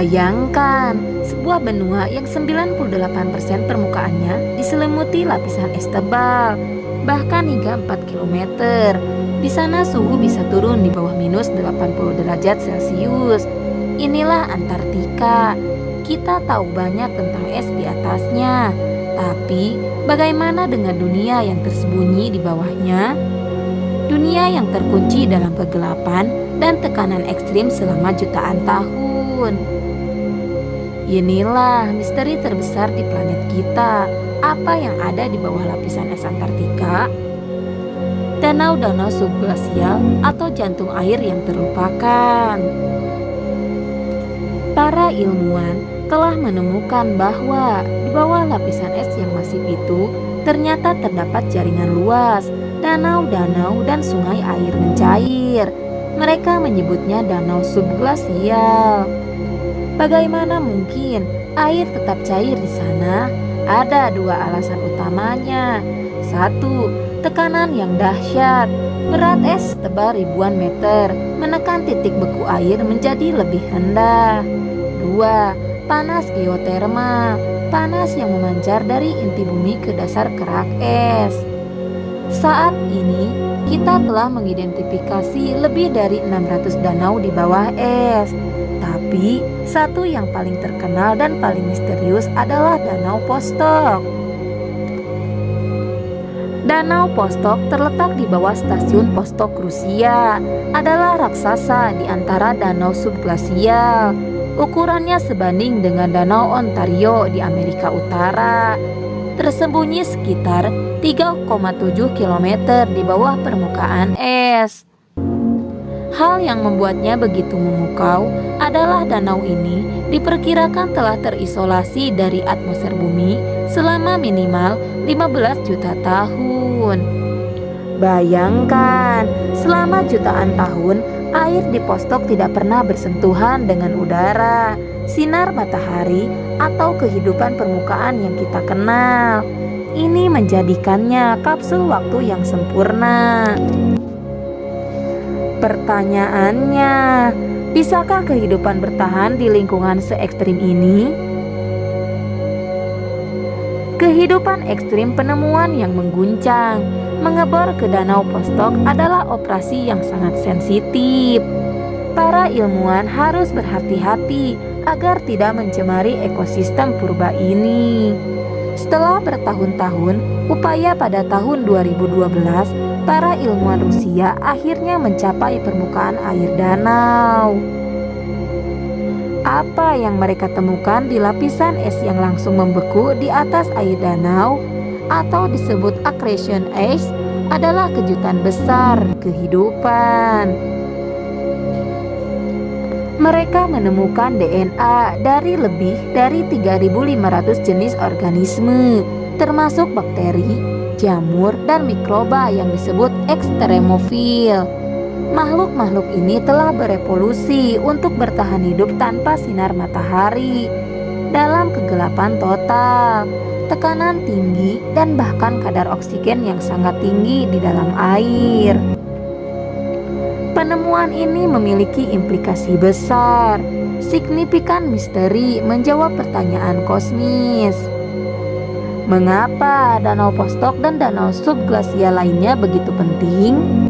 Bayangkan sebuah benua yang 98% permukaannya diselimuti lapisan es tebal, bahkan hingga 4 kilometer. Di sana suhu bisa turun di bawah minus 80 derajat Celcius. Inilah Antartika. Kita tahu banyak tentang es di atasnya, tapi bagaimana dengan dunia yang tersembunyi di bawahnya? Dunia yang terkunci dalam kegelapan dan tekanan ekstrim selama jutaan tahun. Inilah misteri terbesar di planet kita. Apa yang ada di bawah lapisan es Antartika? Danau-danau subglasial atau jantung air yang terlupakan. Para ilmuwan telah menemukan bahwa di bawah lapisan es yang masif itu ternyata terdapat jaringan luas, danau-danau dan sungai air mencair. Mereka menyebutnya danau subglasial. Bagaimana mungkin air tetap cair di sana? Ada dua alasan utamanya. Satu, tekanan yang dahsyat. Berat es tebal ribuan meter menekan titik beku air menjadi lebih rendah. Dua, panas geotermal. Panas yang memancar dari inti bumi ke dasar kerak es. Saat ini kita telah mengidentifikasi lebih dari 600 danau di bawah es. Tapi satu yang paling terkenal dan paling misterius adalah Danau Vostok. Danau Vostok terletak di bawah stasiun Vostok Rusia. Adalah raksasa di antara danau subglasial. Ukurannya sebanding dengan Danau Ontario di Amerika Utara. Tersembunyi sekitar 3,7 km di bawah permukaan es. Hal yang membuatnya begitu memukau adalah danau ini diperkirakan telah terisolasi dari atmosfer bumi selama minimal 15 juta tahun. Bayangkan, selama jutaan tahun air di Vostok tidak pernah bersentuhan dengan udara, sinar matahari, atau kehidupan permukaan yang kita kenal. Ini menjadikannya kapsul waktu yang sempurna. Pertanyaannya, bisakah kehidupan bertahan di lingkungan se-ekstrim ini? Kehidupan ekstrim penemuan yang mengguncang. Mengebor ke Danau Vostok adalah operasi yang sangat sensitif. Para ilmuwan harus berhati-hati agar tidak mencemari ekosistem purba ini. Setelah bertahun-tahun upaya, pada tahun 2012, para ilmuwan Rusia akhirnya mencapai permukaan air danau. Apa yang mereka temukan di lapisan es yang langsung membeku di atas air danau, atau disebut accretion ice, adalah kejutan besar kehidupan. Mereka menemukan DNA dari lebih dari 3.500 jenis organisme, termasuk bakteri, jamur, dan mikroba yang disebut ekstremofil. Makhluk-makhluk ini telah berevolusi untuk bertahan hidup tanpa sinar matahari, dalam kegelapan total, tekanan tinggi, dan bahkan kadar oksigen yang sangat tinggi di dalam air. Penemuan ini memiliki implikasi besar, signifikan misteri, menjawab pertanyaan kosmis. Mengapa Danau Vostok dan danau subglasial lainnya begitu penting?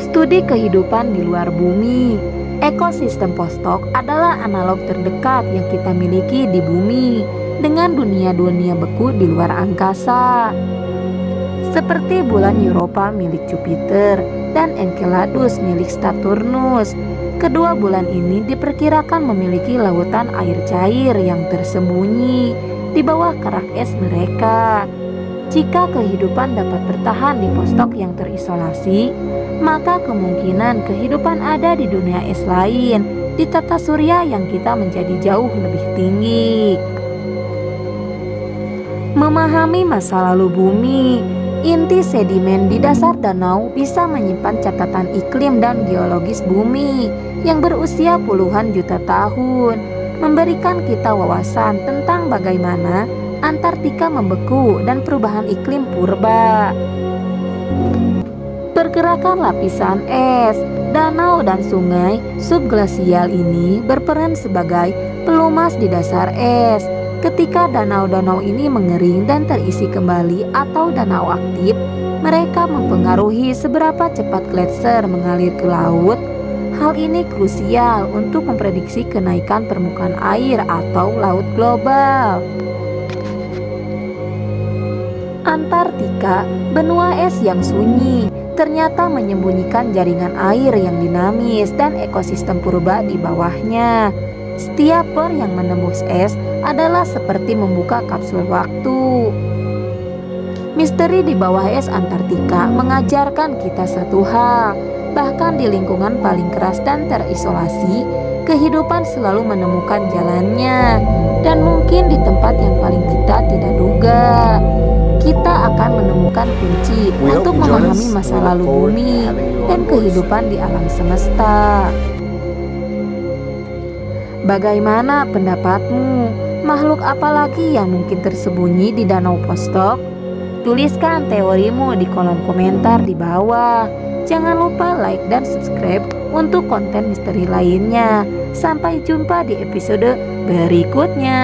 Studi kehidupan di luar bumi. Ekosistem Vostok adalah analog terdekat yang kita miliki di bumi dengan dunia-dunia beku di luar angkasa, seperti bulan Europa milik Jupiter dan Enceladus milik Saturnus. Kedua bulan ini diperkirakan memiliki lautan air cair yang tersembunyi di bawah kerak es mereka. Jika kehidupan dapat bertahan di Vostok yang terisolasi, maka kemungkinan kehidupan ada di dunia es lain di tata surya yang kita menjadi jauh lebih tinggi. Memahami masa lalu bumi. Inti sedimen di dasar danau bisa menyimpan catatan iklim dan geologis bumi yang berusia puluhan juta tahun, memberikan kita wawasan tentang bagaimana Antartika membeku dan perubahan iklim purba. Pergerakan lapisan es, danau dan sungai subglasial ini berperan sebagai pelumas di dasar es. Ketika danau-danau ini mengering dan terisi kembali atau danau aktif, mereka mempengaruhi seberapa cepat gletser mengalir ke laut. Hal ini krusial untuk memprediksi kenaikan permukaan air atau laut global. Antartika, benua es yang sunyi, ternyata menyembunyikan jaringan air yang dinamis dan ekosistem purba di bawahnya. Setiap bor yang menembus es adalah seperti membuka kapsul waktu. Misteri di bawah es Antartika mengajarkan kita satu hal, bahkan di lingkungan paling keras dan terisolasi, kehidupan selalu menemukan jalannya, dan mungkin di tempat yang paling kita tidak duga. Kita akan menemukan kunci untuk memahami masa lalu bumi dan kehidupan di alam semesta. Bagaimana pendapatmu? Makhluk apa lagi yang mungkin tersembunyi di Danau Vostok? Tuliskan teorimu di kolom komentar di bawah. Jangan lupa like dan subscribe untuk konten misteri lainnya. Sampai jumpa di episode berikutnya.